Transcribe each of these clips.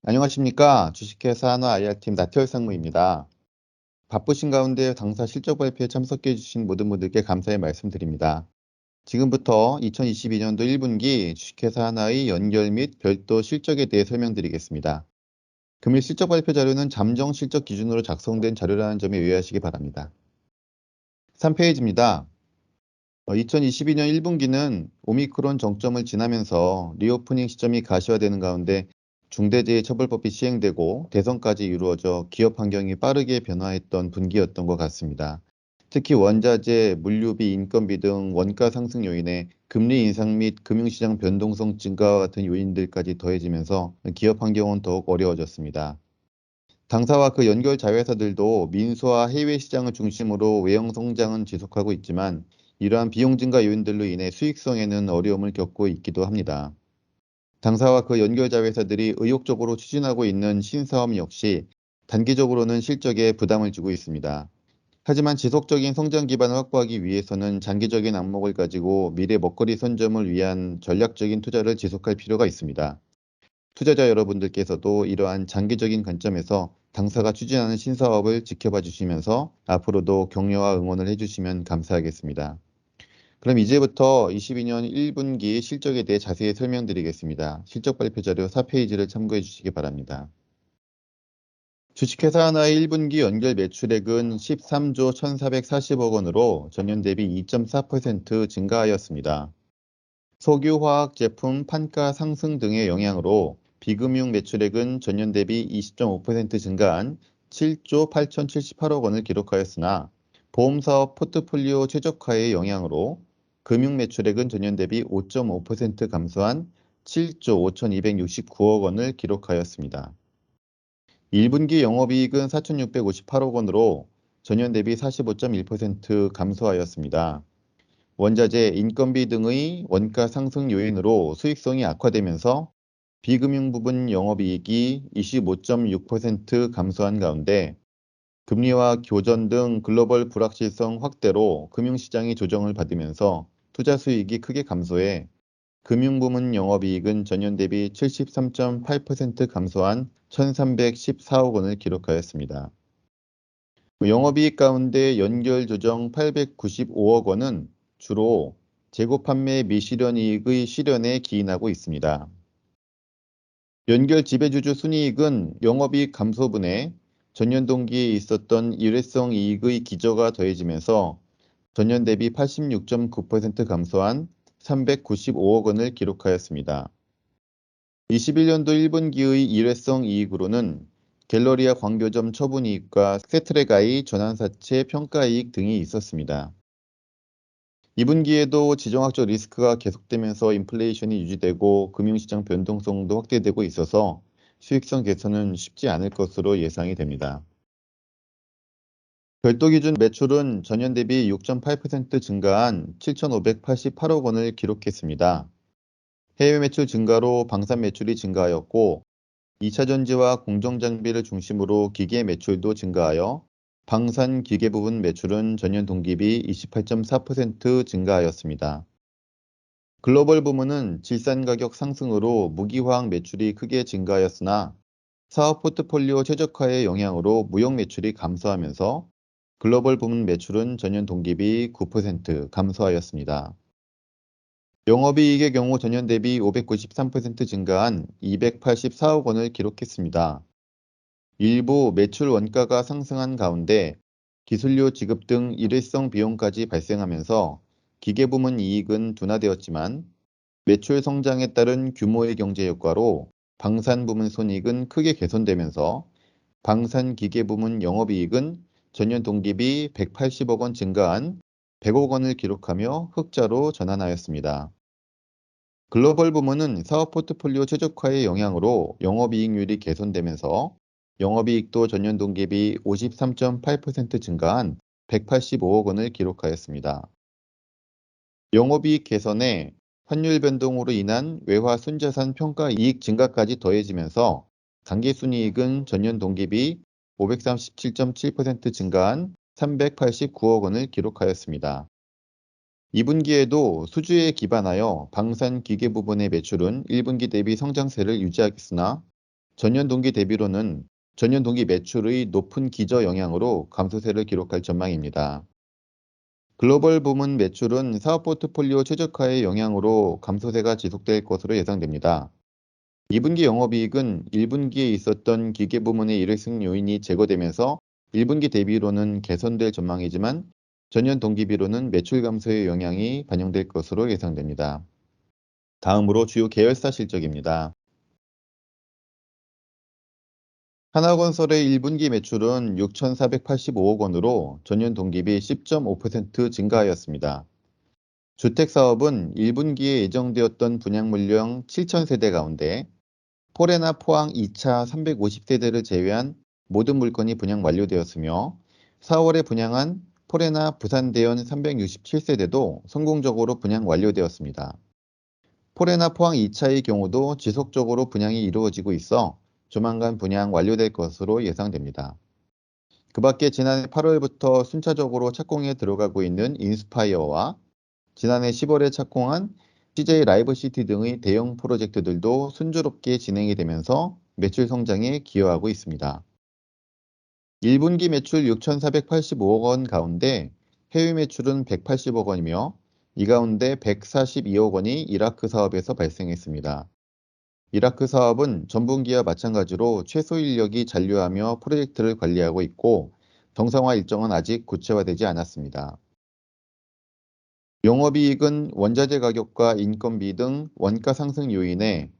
안녕하십니까. 주식회사 한화 IR팀 나태열 상무입니다. 바쁘신 가운데 당사 실적 발표에 참석해 주신 모든 분들께 감사의 말씀드립니다. 지금부터 2022년도 1분기 주식회사 한화의 연결 및 별도 실적에 대해 설명드리겠습니다. 금일 실적 발표 자료는 잠정 실적 기준으로 작성된 자료라는 점에 유의하시기 바랍니다. 3페이지입니다. 2022년 1분기는 오미크론 정점을 지나면서 리오프닝 시점이 가시화되는 가운데 중대재해처벌법이 시행되고 대선까지 이루어져 기업 환경이 빠르게 변화했던 분기였던 것 같습니다. 특히 원자재, 물류비, 인건비 등 원가 상승 요인에 금리 인상 및 금융시장 변동성 증가와 같은 요인들까지 더해지면서 기업 환경은 더욱 어려워졌습니다. 당사와 그 연결 자회사들도 민수와 해외 시장을 중심으로 외형 성장은 지속하고 있지만 이러한 비용 증가 요인들로 인해 수익성에는 어려움을 겪고 있기도 합니다. 당사와 그 연결 자회사들이 의욕적으로 추진하고 있는 신사업 역시 단기적으로는 실적에 부담을 주고 있습니다. 하지만 지속적인 성장 기반을 확보하기 위해서는 장기적인 안목을 가지고 미래 먹거리 선점을 위한 전략적인 투자를 지속할 필요가 있습니다. 투자자 여러분들께서도 이러한 장기적인 관점에서 당사가 추진하는 신사업을 지켜봐 주시면서 앞으로도 격려와 응원을 해주시면 감사하겠습니다. 그럼 이제부터 22년 1분기 실적에 대해 자세히 설명드리겠습니다. 실적 발표 자료 4페이지를 참고해 주시기 바랍니다. 주식회사 하나의 1분기 연결 매출액은 13조 1,440억 원으로 전년 대비 2.4% 증가하였습니다. 석유, 화학 제품 판가 상승 등의 영향으로 비금융 매출액은 전년 대비 20.5% 증가한 7조 8,078억 원을 기록하였으나 보험사업 포트폴리오 최적화의 영향으로 금융 매출액은 전년 대비 5.5% 감소한 7조 5,269억 원을 기록하였습니다. 1분기 영업이익은 4,658억 원으로 전년 대비 45.1% 감소하였습니다. 원자재, 인건비 등의 원가 상승 요인으로 수익성이 악화되면서 비금융 부분 영업이익이 25.6% 감소한 가운데 금리와 교전 등 글로벌 불확실성 확대로 금융시장이 조정을 받으면서 투자 수익이 크게 감소해 금융부문 영업이익은 전년 대비 73.8% 감소한 1,314억 원을 기록하였습니다. 영업이익 가운데 연결 조정 895억 원은 주로 재고 판매 미실현이익의 실현에 기인하고 있습니다. 연결 지배주주 순이익은 영업이익 감소분에 전년 동기에 있었던 일회성 이익의 기저가 더해지면서 전년 대비 86.9% 감소한 395억 원을 기록하였습니다. 21년도 1분기의 일회성 이익으로는 갤러리아 광교점 처분이익과 세트레가의 전환사채 평가이익 등이 있었습니다. 2분기에도 지정학적 리스크가 계속되면서 인플레이션이 유지되고 금융시장 변동성도 확대되고 있어서 수익성 개선은 쉽지 않을 것으로 예상이 됩니다. 별도 기준 매출은 전년 대비 6.8% 증가한 7,588억 원을 기록했습니다. 해외 매출 증가로 방산 매출이 증가하였고 2차 전지와 공정 장비를 중심으로 기계 매출도 증가하여 방산 기계 부분 매출은 전년 동기비 28.4% 증가하였습니다. 글로벌 부문은 질산 가격 상승으로 무기화학 매출이 크게 증가하였으나 사업 포트폴리오 최적화의 영향으로 무역 매출이 감소하면서 글로벌 부문 매출은 전년 동기비 9% 감소하였습니다. 영업이익의 경우 전년 대비 593% 증가한 284억 원을 기록했습니다. 일부 매출 원가가 상승한 가운데 기술료 지급 등 일회성 비용까지 발생하면서 기계부문 이익은 둔화되었지만 매출 성장에 따른 규모의 경제 효과로 방산 부문 손익은 크게 개선되면서 방산 기계 부문 영업이익은 전년 동기비 180억 원 증가한 100억 원을 기록하며 흑자로 전환하였습니다. 글로벌 부문은 사업 포트폴리오 최적화의 영향으로 영업이익률이 개선되면서 영업이익도 전년 동기비 53.8% 증가한 185억 원을 기록하였습니다. 영업이익 개선에 환율 변동으로 인한 외화 순자산 평가 이익 증가까지 더해지면서 당기순이익은 전년 동기비 537.7% 증가한 389억 원을 기록하였습니다. 2분기에도 수주에 기반하여 방산 기계 부분의 매출은 1분기 대비 성장세를 유지하겠으나 전년 동기 대비로는 전년 동기 매출의 높은 기저 영향으로 감소세를 기록할 전망입니다. 글로벌 부문 매출은 사업 포트폴리오 최적화의 영향으로 감소세가 지속될 것으로 예상됩니다. 2분기 영업이익은 1분기에 있었던 기계 부문의 일회성 요인이 제거되면서 1분기 대비로는 개선될 전망이지만 전년 동기비로는 매출 감소의 영향이 반영될 것으로 예상됩니다. 다음으로 주요 계열사 실적입니다. 하나건설의 1분기 매출은 6,485억 원으로 전년 동기비 10.5% 증가하였습니다. 주택사업은 1분기에 예정되었던 분양 물량 7,000세대 가운데 포레나 포항 2차 350세대를 제외한 모든 물건이 분양 완료되었으며 4월에 분양한 포레나 부산 대연 367세대도 성공적으로 분양 완료되었습니다. 포레나 포항 2차의 경우도 지속적으로 분양이 이루어지고 있어 조만간 분양 완료될 것으로 예상됩니다. 그 밖에 지난해 8월부터 순차적으로 착공에 들어가고 있는 인스파이어와 지난해 10월에 착공한 CJ 라이브시티 등의 대형 프로젝트들도 순조롭게 진행이 되면서 매출 성장에 기여하고 있습니다. 1분기 매출 6,485억 원 가운데 해외 매출은 180억 원이며 이 가운데 142억 원이 이라크 사업에서 발생했습니다. 이라크 사업은 전분기와 마찬가지로 최소 인력이 잔류하며 프로젝트를 관리하고 있고 정상화 일정은 아직 구체화되지 않았습니다. 영업이익은 원자재 가격과 인건비 등 원가 상승 요인에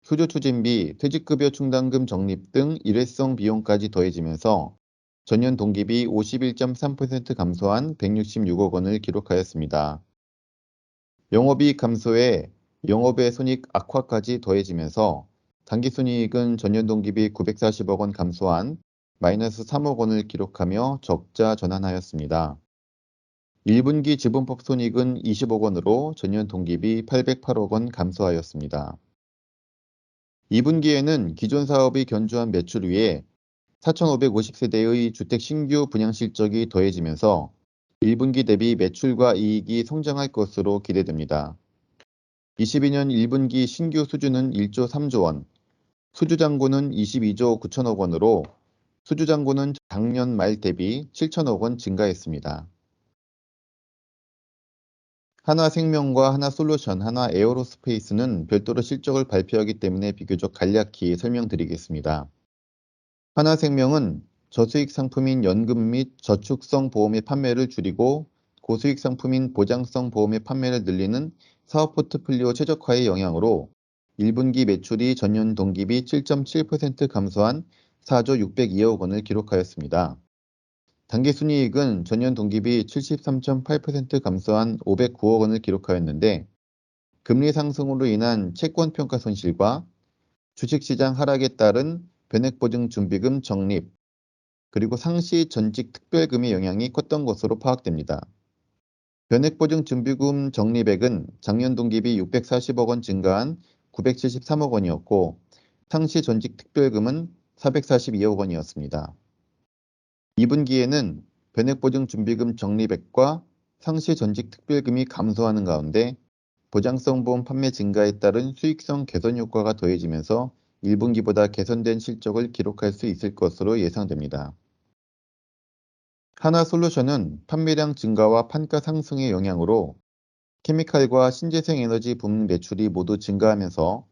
수주 추진비, 퇴직급여 충당금 적립 등 일회성 비용까지 더해지면서 전년 동기비 51.3% 감소한 166억 원을 기록하였습니다. 영업이익 감소에 영업외 손익 악화까지 더해지면서 당기순이익은 전년 동기비 940억 원 감소한 마이너스 3억 원을 기록하며 적자 전환하였습니다. 1분기 지분법 손익은 20억 원으로 전년 동기비 808억 원 감소하였습니다. 2분기에는 기존 사업이 견조한 매출 위에 4,550세대의 주택 신규 분양 실적이 더해지면서 1분기 대비 매출과 이익이 성장할 것으로 기대됩니다. 22년 1분기 신규 수주는 1조 3조 원, 수주잔고는 22조 9천억 원으로 수주잔고는 작년 말 대비 7천억 원 증가했습니다. 하나생명과 하나솔루션, 하나에어로스페이스는 별도로 실적을 발표하기 때문에 비교적 간략히 설명드리겠습니다. 하나생명은 저수익 상품인 연금 및 저축성 보험의 판매를 줄이고 고수익 상품인 보장성 보험의 판매를 늘리는 사업 포트폴리오 최적화의 영향으로 1분기 매출이 전년 동기비 7.7% 감소한 4조 602억 원을 기록하였습니다. 당기순이익은 전년 동기비 73.8% 감소한 509억 원을 기록하였는데 금리 상승으로 인한 채권평가 손실과 주식시장 하락에 따른 변액보증 준비금 적립, 그리고 상시 전직 특별금의 영향이 컸던 것으로 파악됩니다. 변액보증 준비금 적립액은 작년 동기비 640억 원 증가한 973억 원이었고 상시 전직 특별금은 442억 원이었습니다. 2분기에는 변액보증 준비금 적립액과 상시 전직 특별금이 감소하는 가운데 보장성 보험 판매 증가에 따른 수익성 개선 효과가 더해지면서 1분기보다 개선된 실적을 기록할 수 있을 것으로 예상됩니다. 하나솔루션은 판매량 증가와 판가 상승의 영향으로 케미칼과 신재생 에너지 부문 매출이 모두 증가하면서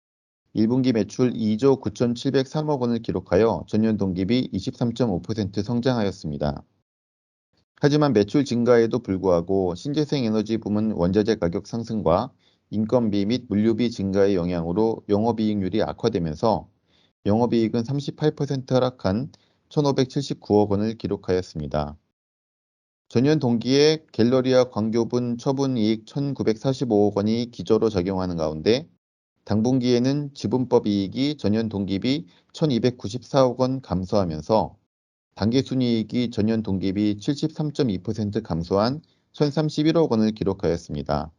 1분기 매출 2조 9,703억 원을 기록하여 전년 동기비 23.5% 성장하였습니다. 하지만 매출 증가에도 불구하고 신재생 에너지 부문 원자재 가격 상승과 인건비 및 물류비 증가의 영향으로 영업이익률이 악화되면서 영업이익은 38% 하락한 1,579억 원을 기록하였습니다. 전년 동기에 갤러리아 광교분 처분이익 1,945억 원이 기저로 작용하는 가운데 당분기에는 지분법 이익이 전년 동기비 1,294억 원 감소하면서 당기순이익이 전년 동기비 73.2% 감소한 1,031억 원을 기록하였습니다.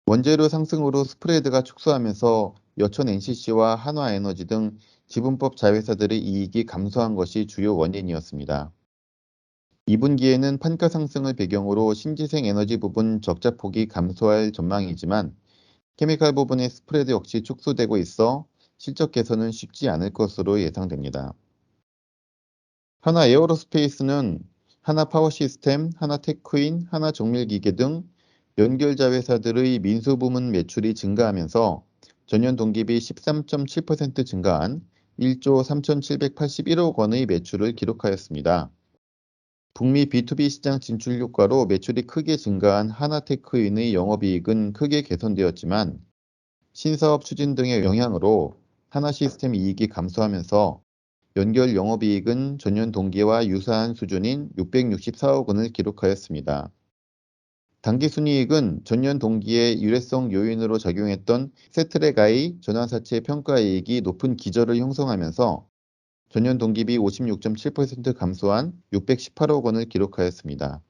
원재료 상승으로 스프레드가 축소하면서 여천 NCC와 한화에너지 등 지분법 자회사들의 이익이 감소한 것이 주요 원인이었습니다. 2분기에는 판가 상승을 배경으로 신재생 에너지 부분 적자폭이 감소할 전망이지만 케미칼 부분의 스프레드 역시 축소되고 있어 실적 개선은 쉽지 않을 것으로 예상됩니다. 하나 에어로스페이스는 하나 파워시스템, 하나 테크인, 하나 정밀기계 등 연결자 회사들의 민수부문 매출이 증가하면서 전년 동기 비 13.7% 증가한 1조 3,781억 원의 매출을 기록하였습니다. 북미 B2B 시장 진출 효과로 매출이 크게 증가한 하나테크인의 영업이익은 크게 개선되었지만 신사업 추진 등의 영향으로 하나시스템 이익이 감소하면서 연결 영업이익은 전년 동기와 유사한 수준인 664억 원을 기록하였습니다. 당기순이익은 전년 동기에 일회성 요인으로 작용했던 세트랙I 전환사채 평가이익이 높은 기저를 형성하면서 전년 동기 비 56.7% 감소한 618억 원을 기록하였습니다.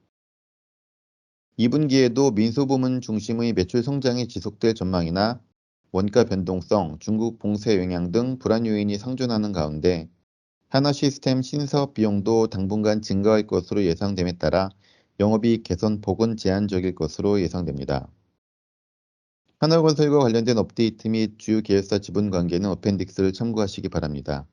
2분기에도 민소부문 중심의 매출 성장이 지속될 전망이나 원가 변동성, 중국 봉쇄 영향 등 불안 요인이 상존하는 가운데 하나시스템 신사업 비용도 당분간 증가할 것으로 예상됨에 따라 영업이익 개선 폭은 제한적일 것으로 예상됩니다. 하나건설과 관련된 업데이트 및 주요 계열사 지분 관계는 어펜딕스를 참고하시기 바랍니다.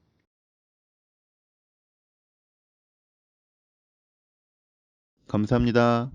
감사합니다.